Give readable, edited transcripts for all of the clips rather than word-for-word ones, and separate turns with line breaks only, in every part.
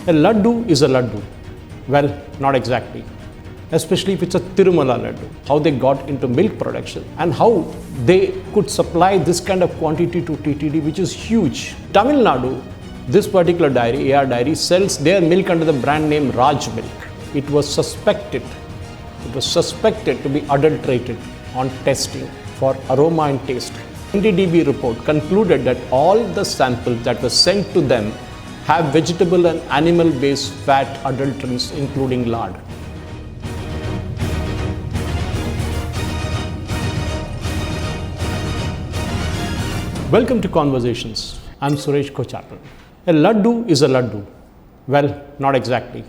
A laddu is a laddu. Well, not exactly. Especially if it's a Tirumala laddu. How they got into milk production and how they could supply this kind of quantity to TTD, which is huge. Tamil Nadu, this particular dairy, AR Dairy, sells their milk under the brand name Raj Milk. It was suspected to be adulterated on testing for aroma and taste. NDDB report concluded that all the samples that were sent to them have vegetable and animal-based fat adulteries, including lard. Welcome to Conversations. I'm Suresh Kochappan. A laddu is a laddu. Well, not exactly.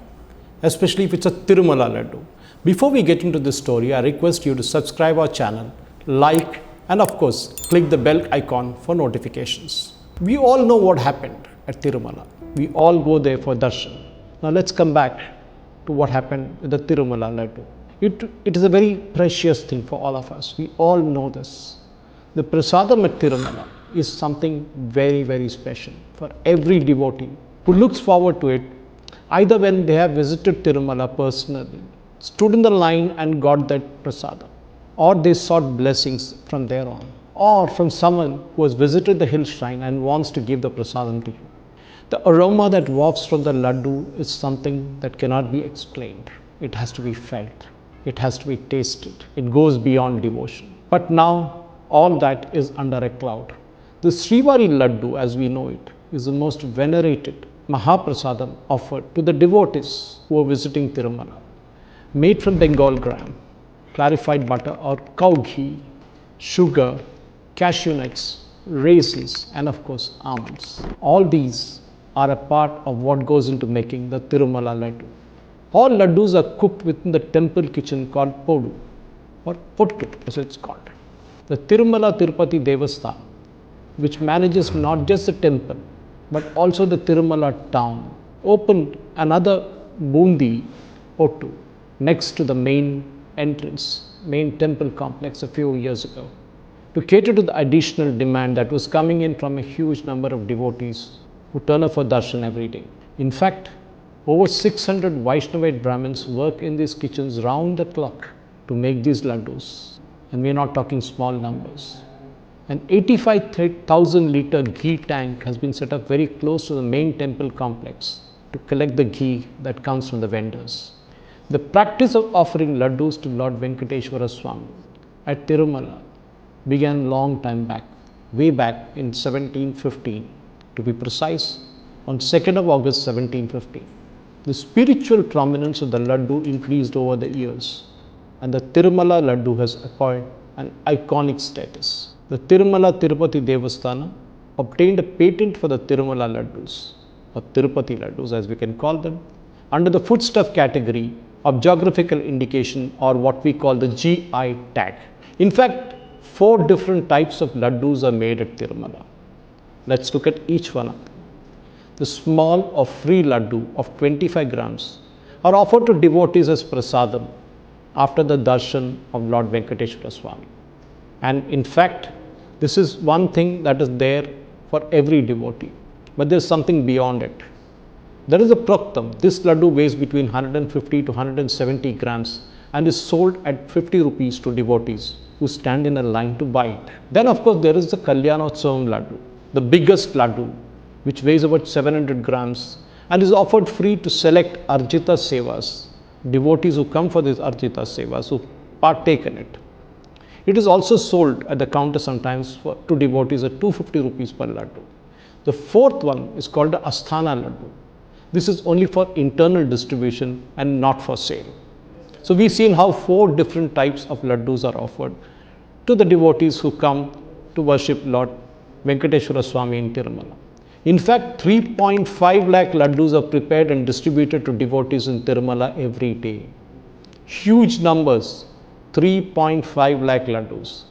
Especially if it's a Tirumala laddu. Before we get into this story, I request you to subscribe our channel, like, and of course, click the bell icon for notifications. We all know what happened at Tirumala. We all go there for darshan. Now let's come back to what happened with the Tirumala laddu. It is a very precious thing for all of us. We all know this. The prasadam at Tirumala is something very, very special for every devotee who looks forward to it, either when they have visited Tirumala personally, stood in the line and got that prasadam, or they sought blessings from there on, or from someone who has visited the hill shrine and wants to give the prasadam to you. The aroma that wafts from the laddu is something that cannot be explained. It has to be felt. It has to be tasted. It goes beyond devotion. But now, all that is under a cloud. The Srivari laddu, as we know it, is the most venerated Mahaprasadam offered to the devotees who are visiting Tirumala. Made from Bengal gram, clarified butter or cow ghee, sugar, cashew nuts, raisins, and of course almonds. All these are a part of what goes into making the Tirumala laddu. All laddus are cooked within the temple kitchen called Podu or Pottu as it's called. The Tirumala Tirupati Devasthanam, which manages not just the temple but also the Tirumala town, opened another bundi Pottu next to the main entrance, main temple complex a few years ago, to cater to the additional demand that was coming in from a huge number of devotees who turn up for darshan every day. In fact, over 600 Vaishnavite Brahmins work in these kitchens round the clock to make these laddus. And we are not talking small numbers. An 85,000 litre ghee tank has been set up very close to the main temple complex to collect the ghee that comes from the vendors. The practice of offering laddus to Lord Venkateshwara Swami at Tirumala began long time back, way back in 1715, to be precise, on 2nd of August 1715. The spiritual prominence of the laddu increased over the years, and the Tirumala laddu has acquired an iconic status. The Tirumala Tirupati Devasthanam obtained a patent for the Tirumala laddus, or Tirupati laddus as we can call them, under the foodstuff category of geographical indication, or what we call the GI tag. In fact, 4 different types of laddus are made at Tirumala. Let's look at each one of them. The small or free laddu of 25 grams are offered to devotees as prasadam after the darshan of Lord Venkateshwara Swami. And in fact, this is one thing that is there for every devotee, but there is something beyond it. There is a praktam. This laddu weighs between 150 to 170 grams and is sold at 50 rupees to devotees who stand in a line to buy it. Then of course there is the Kalyanotsavam laddu, the biggest laddu, which weighs about 700 grams and is offered free to select Arjita Sevas, devotees who come for these Arjita Sevas, who partake in it. It is also sold at the counter sometimes to devotees at 250 rupees per laddu. The 4th one is called the Asthana laddu. This is only for internal distribution and not for sale. So we've seen how 4 different types of laddus are offered to the devotees who come to worship Lord Venkateshwara Swami in Tirumala. In fact, 3.5 lakh laddus are prepared and distributed to devotees in Tirumala every day. Huge numbers, 3.5 lakh laddus.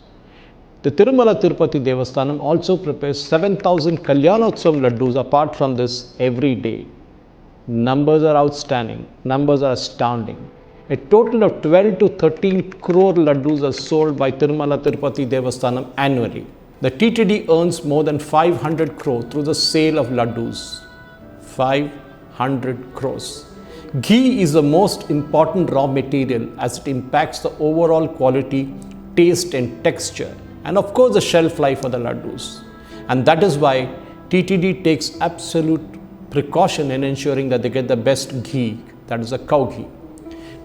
The Tirumala Tirupati Devasthanam also prepares 7,000 Kalyanotsavam laddus apart from this every day. Numbers are outstanding, numbers are astounding. A total of 12 to 13 crore laddus are sold by Tirumala Tirupati Devasthanam annually. The TTD earns more than 500 crore through the sale of laddus. 5 100 crores. Ghee is the most important raw material as it impacts the overall quality, taste and texture, and of course the shelf life of the laddus. And that is why TTD takes absolute precaution in ensuring that they get the best ghee, that is the cow ghee.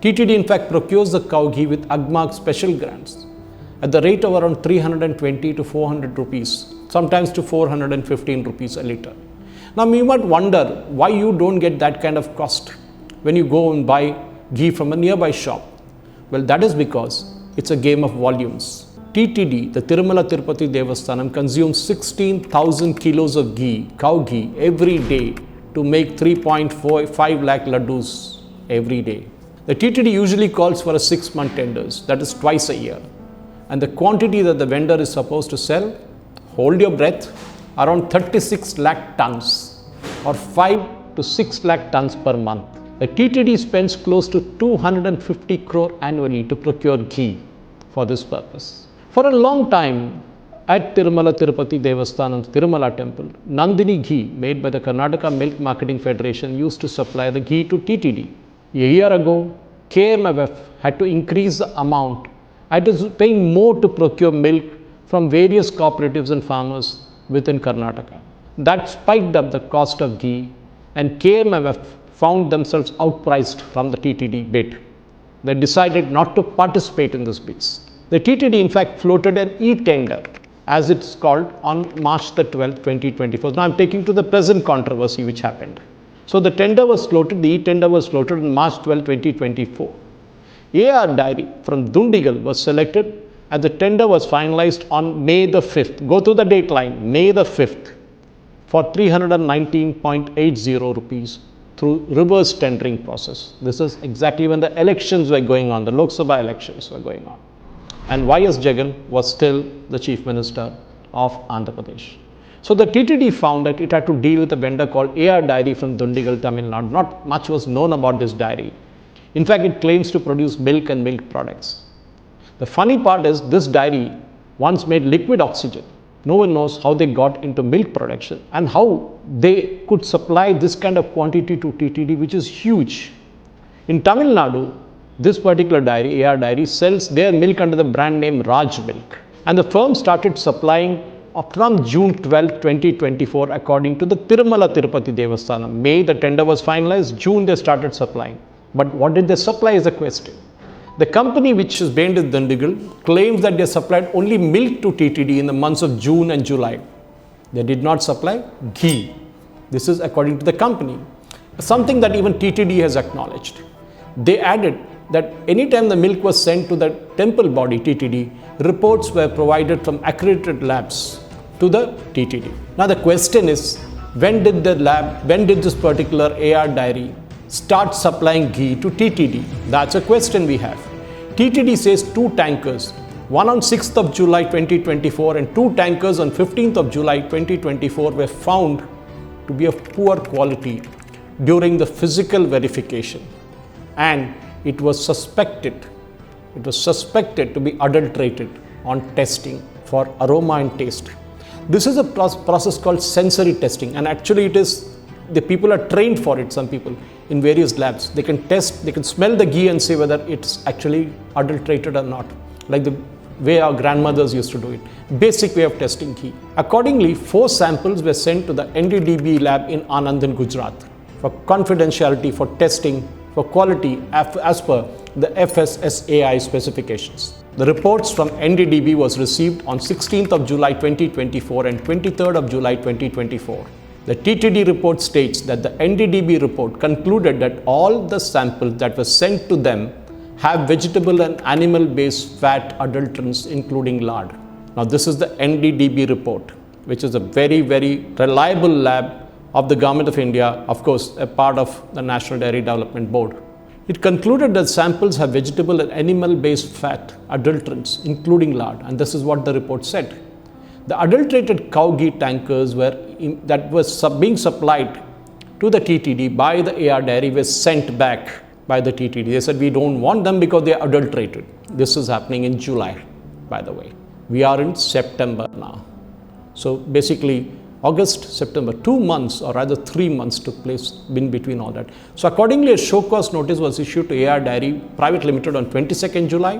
TTD in fact procures the cow ghee with Agmark special grants at the rate of around 320 to 400 rupees, sometimes to 415 rupees a litre. Now you might wonder why you don't get that kind of cost when you go and buy ghee from a nearby shop. Well, that is because it's a game of volumes. TTD, the Tirumala Tirupati Devasthanam, consumes 16,000 kilos of ghee, cow ghee, every day to make 3.5 lakh laddus every day. The TTD usually calls for a 6-month tenders, that is twice a year. And the quantity that the vendor is supposed to sell, hold your breath, around 36 lakh tons or 5 to 6 lakh tons per month. The TTD spends close to 250 crore annually to procure ghee for this purpose. For a long time at Tirumala Tirupati Devasthanam's Tirumala temple, Nandini ghee made by the Karnataka Milk Marketing Federation used to supply the ghee to TTD. A year ago, KMFF had to increase the amount and is paying more to procure milk from various cooperatives and farmers within Karnataka. That spiked up the cost of ghee, and KMFF found themselves outpriced from the TTD bid. They decided not to participate in this bids. The TTD in fact floated an e-tender, as it's called, on March the 12th, 2024. Now I'm taking to the present controversy which happened. So the tender was floated, the e-tender was floated on March 12, 2024. AR Dairy from Dundigal was selected and the tender was finalized on May the 5th. Go through the date line, May the 5th, for 319.80 rupees through reverse tendering process. This is exactly when the elections were going on, the Lok Sabha elections were going on. And YS Jagan was still the Chief Minister of Andhra Pradesh. So the TTD found that it had to deal with a vendor called AR Dairy from Dundigal, Tamil Nadu. Not much was known about this dairy. In fact, it claims to produce milk and milk products. The funny part is this dairy once made liquid oxygen. No one knows how they got into milk production and how they could supply this kind of quantity to TTD, which is huge. In Tamil Nadu, this particular dairy, AR Dairy, sells their milk under the brand name Raj Milk. And the firm started supplying from June 12, 2024, according to the Tirumala Tirupati Devasthanam. May, the tender was finalized. June, they started supplying. But what did they supply is the question. The company, which is based in Dundigal, claims that they supplied only milk to TTD in the months of June and July. They did not supply ghee. This is according to the company. Something that even TTD has acknowledged. They added that anytime the milk was sent to the temple body, TTD, reports were provided from accredited labs to the TTD. Now the question is, when did this particular AR Dairy start supplying ghee to TTD? That's a question we have. TTD says 2 tankers, one on 6th of July 2024 and 2 tankers on 15th of July 2024 were found to be of poor quality during the physical verification, and it was suspected to be adulterated on testing for aroma and taste. This is a process called sensory testing, and actually it is, the people are trained for it, some people in various labs. They can test, they can smell the ghee and say whether it's actually adulterated or not, like the way our grandmothers used to do it. Basic way of testing ghee. Accordingly, 4 samples were sent to the NDDB lab in Anand in Gujarat for confidentiality, for testing, for quality as per the FSSAI specifications. The reports from NDDB was received on 16th of July 2024 and 23rd of July 2024. The TTD report states that the NDDB report concluded that all the samples that were sent to them have vegetable and animal-based fat adulterants, including lard. Now this is the NDDB report, which is a very, very reliable lab of the Government of India, of course a part of the National Dairy Development Board. It concluded that samples have vegetable and animal-based fat adulterants, including lard, and this is what the report said. The adulterated cow ghee tankers that was being supplied to the TTD by the AR Dairy were sent back by the TTD. They said, we don't want them because they are adulterated. This is happening in July, by the way. We are in September now. So basically, August, September, 2 months or rather 3 months took place in between all that. So accordingly, a show cause notice was issued to AR Dairy Private Limited on 22nd July,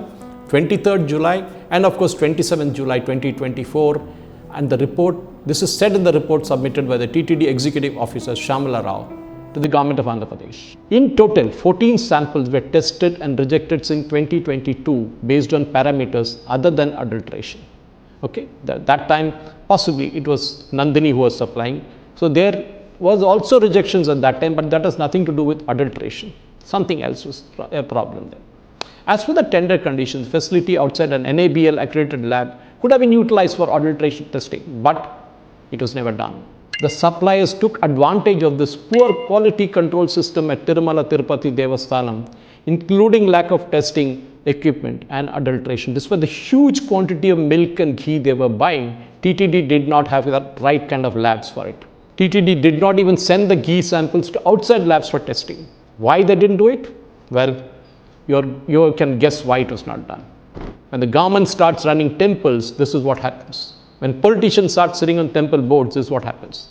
23rd July, and of course 27th July 2024. And the report, this is said in the report submitted by the TTD Executive Officer Shamala Rao to the government of Andhra Pradesh. In total, 14 samples were tested and rejected in 2022 based on parameters other than adulteration. Okay, that time possibly it was Nandini who was supplying. So there was also rejections at that time, but that has nothing to do with adulteration. Something else was a problem there. As for the tender conditions, facility outside an NABL accredited lab could have been utilized for adulteration testing, but it was never done. The suppliers took advantage of this poor quality control system at Tirumala Tirupati Devasthanam, including lack of testing equipment and adulteration. Despite the huge quantity of milk and ghee they were buying, TTD did not have the right kind of labs for it. TTD did not even send the ghee samples to outside labs for testing. Why they didn't do it? Well, you can guess why it was not done. When the government starts running temples, this is what happens. When politicians start sitting on temple boards, this is what happens.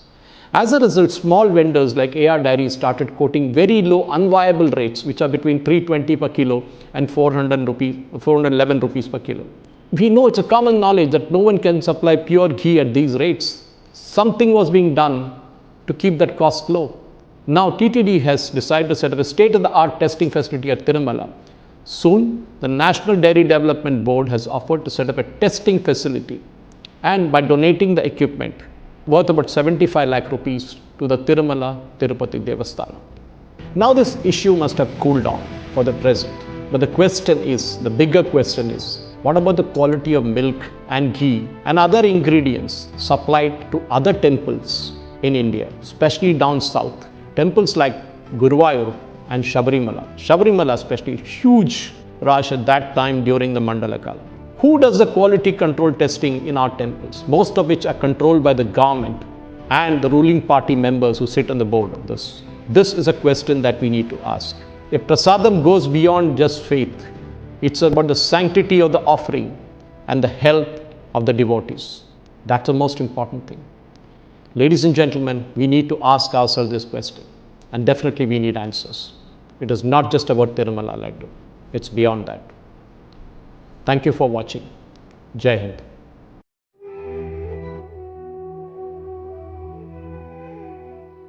As a result, small vendors like AR Dairy started quoting very low unviable rates, which are between 320 per kilo and 411 rupees per kilo. We know, it's a common knowledge that no one can supply pure ghee at these rates. Something was being done to keep that cost low. Now TTD has decided to set up a state-of-the-art testing facility at Tirumala. Soon, the National Dairy Development Board has offered to set up a testing facility, and by donating the equipment worth about 75 lakh rupees to the Tirumala Tirupati Devasthanam. Now this issue must have cooled down for the present, but the question is, the bigger question is, what about the quality of milk and ghee and other ingredients supplied to other temples in India, especially down south? Temples like Guruvayur and Shabarimala. Shabarimala especially, huge rush at that time during the Mandala Kala. Who does the quality control testing in our temples, most of which are controlled by the government and the ruling party members who sit on the board of this? This is a question that we need to ask. If prasadam goes beyond just faith, it's about the sanctity of the offering and the health of the devotees. That's the most important thing. Ladies and gentlemen, we need to ask ourselves this question, and definitely we need answers. It is not just about Tirumala Laddu, it's beyond that. Thank you for watching. Jai Hind.